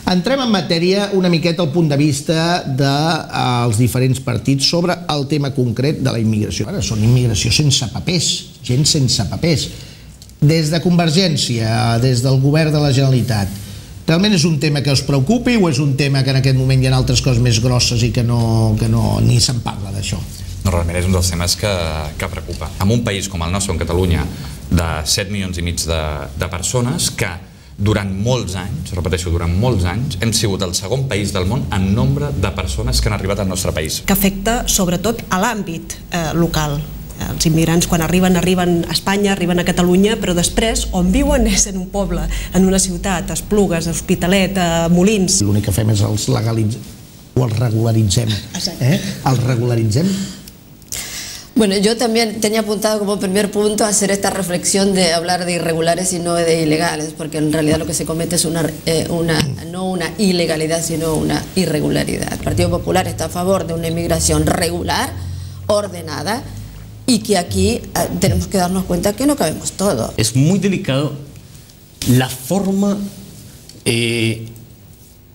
Entrem en matèria una miqueta al punt de vista dels diferents partits sobre el tema concret de la immigració. Ara són immigració sense papers, gent sense papers. Des de Convergència, des del govern de la Generalitat, realment és un tema que us preocupi o és un tema que en aquest moment hi ha altres coses més grosses i que ni se'n parla d'això? No, realment és un dels temes que preocupa. En un país com el nostre, en Catalunya, de 7 milions i mig de persones que durant molts anys, repeteixo, durant molts anys, hem sigut el segon país del món en nombre de persones que han arribat al nostre país. Que afecta sobretot a l'àmbit local. Els immigrants quan arriben a Espanya, arriben a Catalunya, però després on viuen és en un poble, en una ciutat, a Esplugues, a Hospitalet, a Molins. L'únic que fem és els legalitzem o els regularitzem. Els regularitzem. Bueno, yo también tenía apuntado como primer punto hacer esta reflexión de hablar de irregulares y no de ilegales, porque en realidad lo que se comete es no una ilegalidad, sino una irregularidad. El Partido Popular está a favor de una inmigración regular, ordenada, y que aquí tenemos que darnos cuenta que no cabemos todos. Es muy delicado la forma, en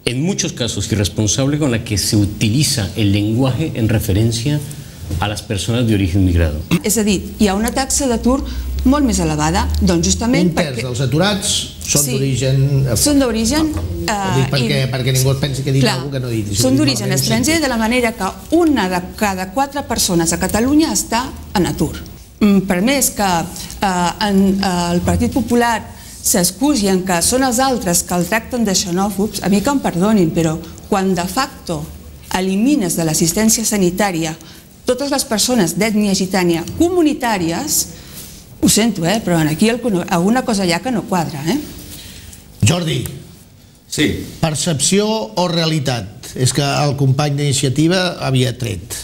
muchos casos irresponsable, con la que se utiliza el lenguaje en referencia a les persones d'origen migrado. És a dir, hi ha una taxa d'atur molt més elevada, doncs justament perquè... Un terç dels aturats són d'origen... Són d'origen... Perquè ningú es pensi que dic alguna cosa que no he dit. Són d'origen estranger, de la manera que una de cada 4 persones a Catalunya està en atur. Per més que el Partit Popular s'excusi en que són els altres que el tracten de xenòfobs, a mi que em perdonin, però quan de facto elimines de l'assistència sanitària totes les persones d'ètnia gitana comunitàries, ho sento, però aquí alguna cosa hi ha que no quadra. Jordi, percepció o realitat? És que el company d'iniciativa havia tret.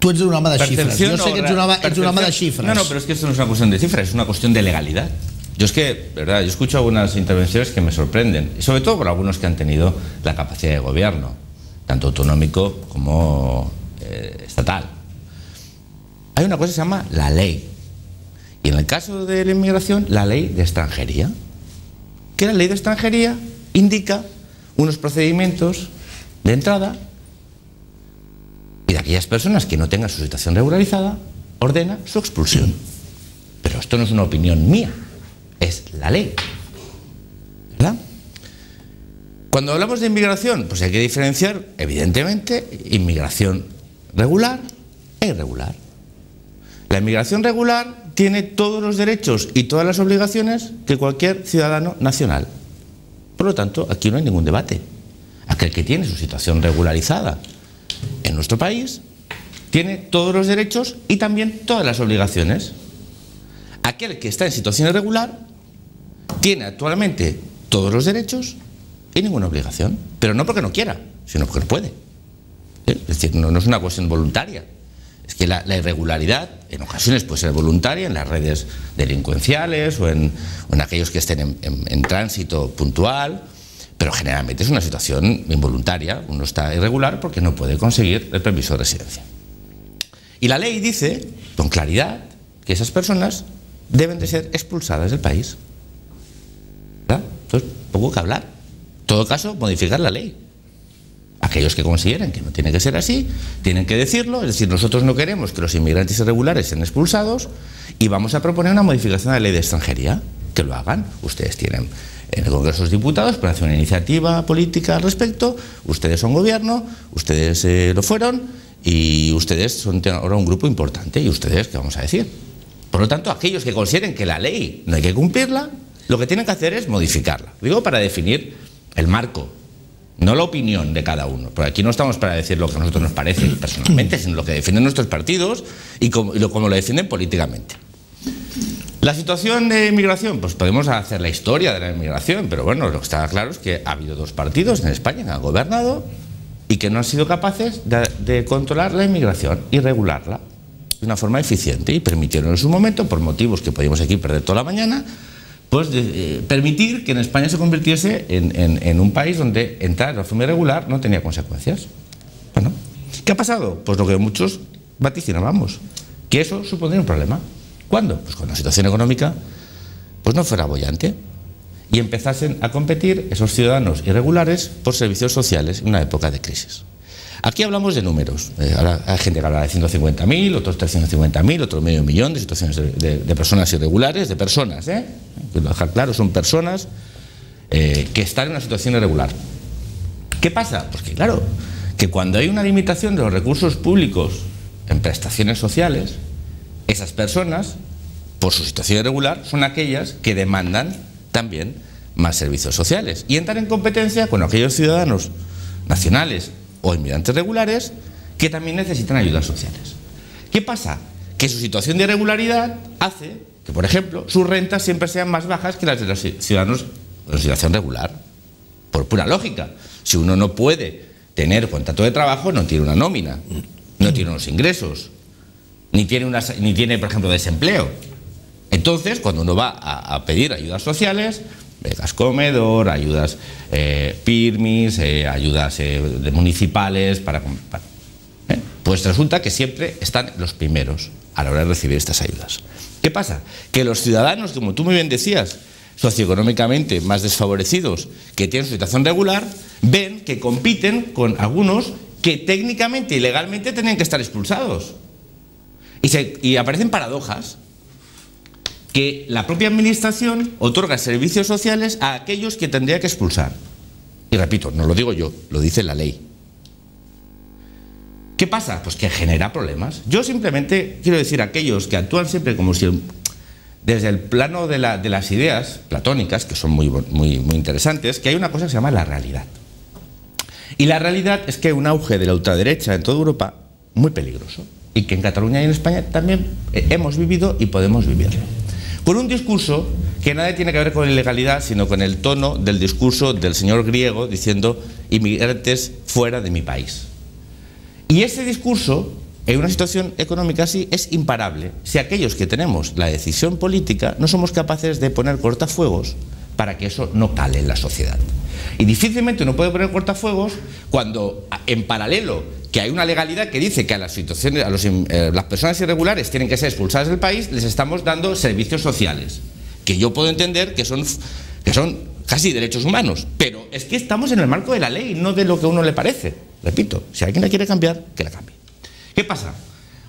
Tu ets un home de xifres. Yo sé que ets un home de xifres. No, pero es que esto no es una cuestión de cifras, es una cuestión de legalidad. Yo es que, verdad, yo escucho algunas intervenciones que me sorprenden, y sobre todo por algunos que han tenido la capacidad de gobierno, tanto autonómico como estatal. Hay una cosa que se llama la ley, y en el caso de la inmigración, la ley de extranjería, que la ley de extranjería indica unos procedimientos de entrada y de aquellas personas que no tengan su situación regularizada, ordena su expulsión. Pero esto no es una opinión mía, es la ley, ¿verdad? Cuando hablamos de inmigración, pues hay que diferenciar, evidentemente, inmigración regular e irregular. La inmigración regular tiene todos los derechos y todas las obligaciones que cualquier ciudadano nacional. Por lo tanto, aquí no hay ningún debate. Aquel que tiene su situación regularizada en nuestro país tiene todos los derechos y también todas las obligaciones. Aquel que está en situación irregular tiene actualmente todos los derechos y ninguna obligación, pero no porque no quiera, sino porque no puede. Es decir, no es una cuestión voluntaria. Es que la irregularidad en ocasiones puede ser voluntaria en las redes delincuenciales o en aquellos que estén en tránsito puntual, pero generalmente es una situación involuntaria. Uno está irregular porque no puede conseguir el permiso de residencia. Y la ley dice con claridad que esas personas deben de ser expulsadas del país. ¿Verdad? Entonces, poco que hablar. En todo caso, modificar la ley. Aquellos que consideren que no tiene que ser así, tienen que decirlo, es decir, nosotros no queremos que los inmigrantes irregulares sean expulsados y vamos a proponer una modificación de la ley de extranjería, que lo hagan. Ustedes tienen en el Congreso de los Diputados, pueden hacer una iniciativa política al respecto, ustedes son gobierno, ustedes lo fueron y ustedes son ahora un grupo importante y ustedes, ¿qué vamos a decir? Por lo tanto, aquellos que consideren que la ley no hay que cumplirla, lo que tienen que hacer es modificarla. Digo, para definir el marco, no la opinión de cada uno, porque aquí no estamos para decir lo que a nosotros nos parece personalmente, sino lo que defienden nuestros partidos y como lo defienden políticamente. La situación de inmigración, pues podemos hacer la historia de la inmigración, pero bueno, lo que está claro es que ha habido 2 partidos en España que han gobernado y que no han sido capaces de controlar la inmigración y regularla de una forma eficiente, y permitieron en su momento, por motivos que podíamos aquí perder toda la mañana, pues permitir que en España se convirtiese en un país donde entrar de forma irregular no tenía consecuencias. Bueno, ¿qué ha pasado? Pues lo que muchos vaticinábamos, que eso supondría un problema. ¿Cuándo? Pues cuando la situación económica pues no fuera boyante y empezasen a competir esos ciudadanos irregulares por servicios sociales en una época de crisis. Aquí hablamos de números. Ahora hay gente que habla de 150.000, otros 350.000, otro medio millón de situaciones de personas irregulares, de personas, quiero dejar claro, son personas que están en una situación irregular. ¿Qué pasa? Pues que claro, que cuando hay una limitación de los recursos públicos en prestaciones sociales, esas personas, por su situación irregular, son aquellas que demandan también más servicios sociales y entran en competencia con aquellos ciudadanos nacionales o inmigrantes regulares que también necesitan ayudas sociales. ¿Qué pasa? Que su situación de irregularidad hace que, por ejemplo, sus rentas siempre sean más bajas que las de los ciudadanos en situación regular. Por pura lógica. Si uno no puede tener contrato de trabajo, no tiene una nómina, no tiene unos ingresos, ni tiene, por ejemplo, desempleo. Entonces, cuando uno va a pedir ayudas sociales, becas comedor, ayudas PIRMIS, ayudas municipales, pues resulta que siempre están los primeros a la hora de recibir estas ayudas. ¿Qué pasa? Que los ciudadanos, como tú muy bien decías, socioeconómicamente más desfavorecidos, que tienen su situación regular, ven que compiten con algunos que técnicamente y legalmente tenían que estar expulsados. Y aparecen paradojas, que la propia administración otorga servicios sociales a aquellos que tendría que expulsar. Y repito, no lo digo yo, lo dice la ley. ¿Qué pasa? Pues que genera problemas. Yo simplemente quiero decir a aquellos que actúan siempre como si desde el plano de las ideas platónicas, que son muy interesantes, que hay una cosa que se llama la realidad. Y la realidad es que hay un auge de la ultraderecha en toda Europa muy peligroso, y que en Cataluña y en España también hemos vivido y podemos vivirlo. Con un discurso que nada tiene que ver con la ilegalidad, sino con el tono del discurso del señor griego diciendo inmigrantes fuera de mi país. Y ese discurso, en una situación económica así, es imparable si aquellos que tenemos la decisión política no somos capaces de poner cortafuegos para que eso no cale en la sociedad. Y difícilmente uno puede poner cortafuegos cuando, en paralelo, que hay una legalidad que dice que a las situaciones, las personas irregulares tienen que ser expulsadas del país, les estamos dando servicios sociales, que yo puedo entender que son casi derechos humanos, pero es que estamos en el marco de la ley, no de lo que a uno le parece. Repito, si alguien la quiere cambiar, que la cambie. ¿Qué pasa?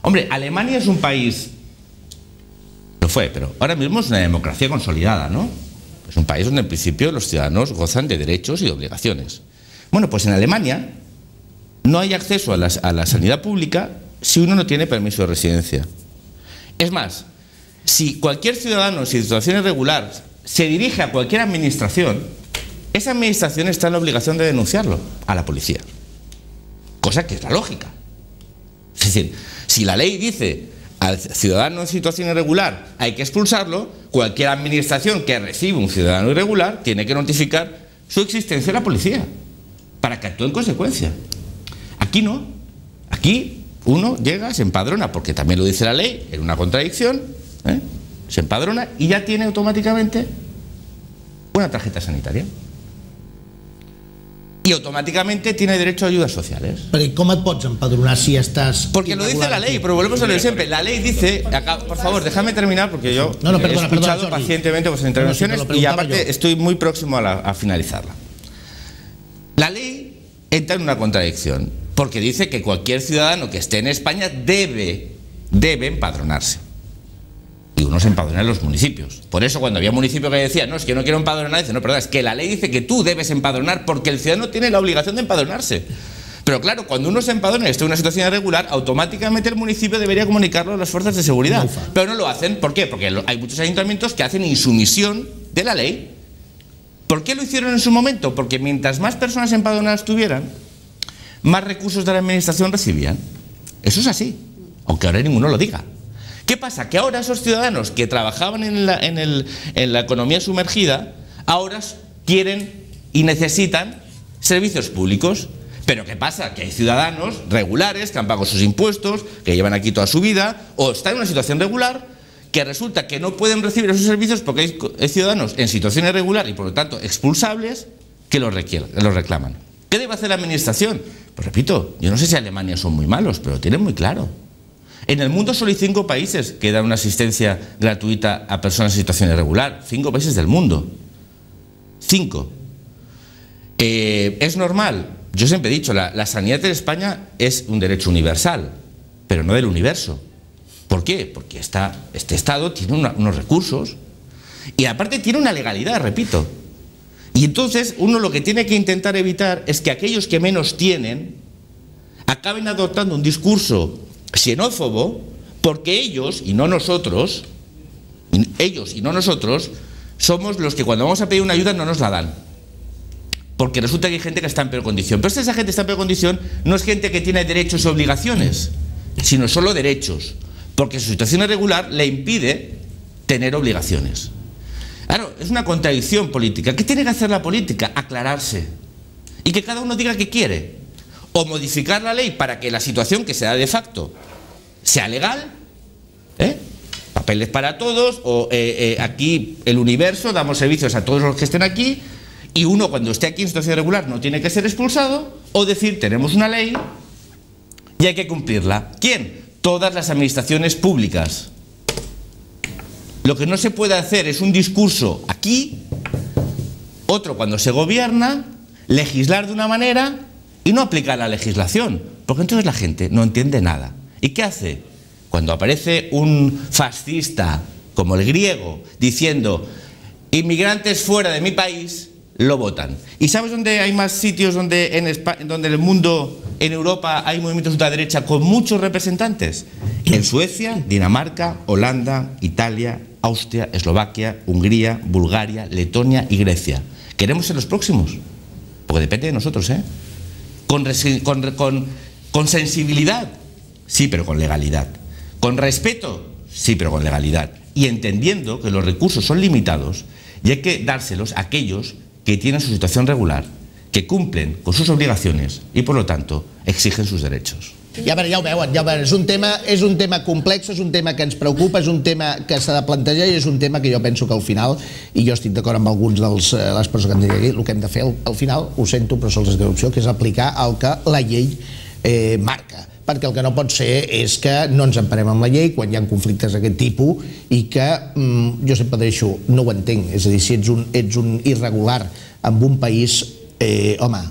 Hombre, Alemania es un país, lo fue, pero ahora mismo es una democracia consolidada, ¿no? Es un país donde en principio los ciudadanos gozan de derechos y de obligaciones. Bueno, pues en Alemania no hay acceso a la sanidad pública si uno no tiene permiso de residencia. Es más, si cualquier ciudadano en situación irregular se dirige a cualquier administración, esa administración está en la obligación de denunciarlo a la policía. Cosa que es la lógica. Es decir, si la ley dice al ciudadano en situación irregular hay que expulsarlo, cualquier administración que reciba un ciudadano irregular tiene que notificar su existencia a la policía para que actúe en consecuencia. Aquí no. Aquí uno llega, se empadrona, porque también lo dice la ley, en una contradicción, se empadrona y ya tiene automáticamente una tarjeta sanitaria. Y automáticamente tiene derecho a ayudas sociales. Però com et pots empadronar si estàs... Porque lo dice la ley, pero volvemos a lo de siempre. La ley dice... Por favor, déjame terminar porque yo he escuchado pacientemente vuestras intervenciones y aparte estoy muy próximo a finalizarla. La ley entra en una contradicción porque dice que cualquier ciudadano que esté en España debe empadronarse. Y uno se empadrona en los municipios. Por eso cuando había municipio que decía, no, es que yo no quiero empadronar, dice, no, perdón, es que la ley dice que tú debes empadronar porque el ciudadano tiene la obligación de empadronarse. Pero claro, cuando uno se empadrona y está en una situación irregular, automáticamente el municipio debería comunicarlo a las fuerzas de seguridad. Pero no lo hacen. ¿Por qué? Porque hay muchos ayuntamientos que hacen insumisión de la ley. ¿Por qué lo hicieron en su momento? Porque mientras más personas empadronadas tuvieran, más recursos de la administración recibían. Eso es así, aunque ahora ninguno lo diga. ¿Qué pasa? Que ahora esos ciudadanos que trabajaban en la economía sumergida, ahora quieren y necesitan servicios públicos. Pero ¿qué pasa? Que hay ciudadanos regulares que han pagado sus impuestos, que llevan aquí toda su vida, o están en una situación regular, que resulta que no pueden recibir esos servicios porque hay ciudadanos en situación irregular y por lo tanto expulsables que los reclaman. ¿Qué debe hacer la administración? Pues repito, yo no sé si Alemania son muy malos, pero lo tienen muy claro. En el mundo solo hay 5 países que dan una asistencia gratuita a personas en situación irregular. 5 países del mundo. 5. ¿Es normal? Yo siempre he dicho, la sanidad en España es un derecho universal, pero no del universo. ¿Por qué? Porque este Estado tiene unos recursos y aparte tiene una legalidad, repito. Y entonces uno lo que tiene que intentar evitar es que aquellos que menos tienen acaben adoptando un discurso xenófobo, porque ellos y no nosotros somos los que cuando vamos a pedir una ayuda no nos la dan. Porque resulta que hay gente que está en peor condición. Pero esa gente que está en peor condición no es gente que tiene derechos y obligaciones, sino solo derechos, porque su situación irregular le impide tener obligaciones. Claro, es una contradicción política. ¿Qué tiene que hacer la política? Aclararse. Y que cada uno diga qué quiere. O modificar la ley para que la situación que se da de facto sea legal, papeles para todos, o aquí el universo, damos servicios a todos los que estén aquí, y uno cuando esté aquí en situación irregular no tiene que ser expulsado, o decir, tenemos una ley y hay que cumplirla. ¿Quién? Todas las administraciones públicas. Lo que no se puede hacer es un discurso aquí, otro cuando se gobierna, legislar de una manera y no aplicar la legislación, porque entonces la gente no entiende nada. ¿Y qué hace? Cuando aparece un fascista como el griego diciendo inmigrantes fuera de mi país, lo votan. ¿Y sabes dónde hay más sitios donde en el mundo, en Europa, hay movimientos de ultraderecha con muchos representantes? En Suecia, Dinamarca, Holanda, Italia, Austria, Eslovaquia, Hungría, Bulgaria, Letonia y Grecia. ¿Queremos ser los próximos? Porque depende de nosotros, ¿eh? Con sensibilidad, sí, pero con legalidad. Con respeto, sí, pero con legalidad. Y entendiendo que los recursos son limitados y hay que dárselos a aquellos que tienen su situación regular, que cumplen con sus obligaciones i, por lo tanto, exigen sus derechos. Ja ho veuen, és un tema complex, és un tema que ens preocupa, és un tema que s'ha de plantejar i és un tema que jo penso que al final, i jo estic d'acord amb alguns de les persones que han dit aquí, el que hem de fer al final, ho sento, però sols és una opció, que és aplicar el que la llei marca. Perquè el que no pot ser és que no ens emparem amb la llei quan hi ha conflictes d'aquest tipus i que, jo sempre deixo, no ho entenc, és a dir, si ets un irregular en un país, home,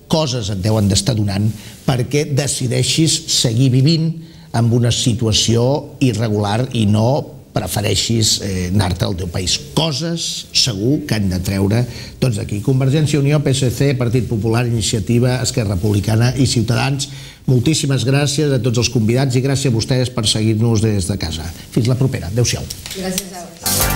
coses et deuen d'estar donant perquè decideixis seguir vivint amb una situació irregular i no prefereixis anar-te al teu país. Coses segur que han de treure tots d'aquí. Convergència i Unió, PSC, Partit Popular, Iniciativa, Esquerra Republicana i Ciutadans, moltíssimes gràcies a tots els convidats i gràcies a vostès per seguir-nos des de casa. Fins la propera. Adéu-siau. Gràcies a vosaltres.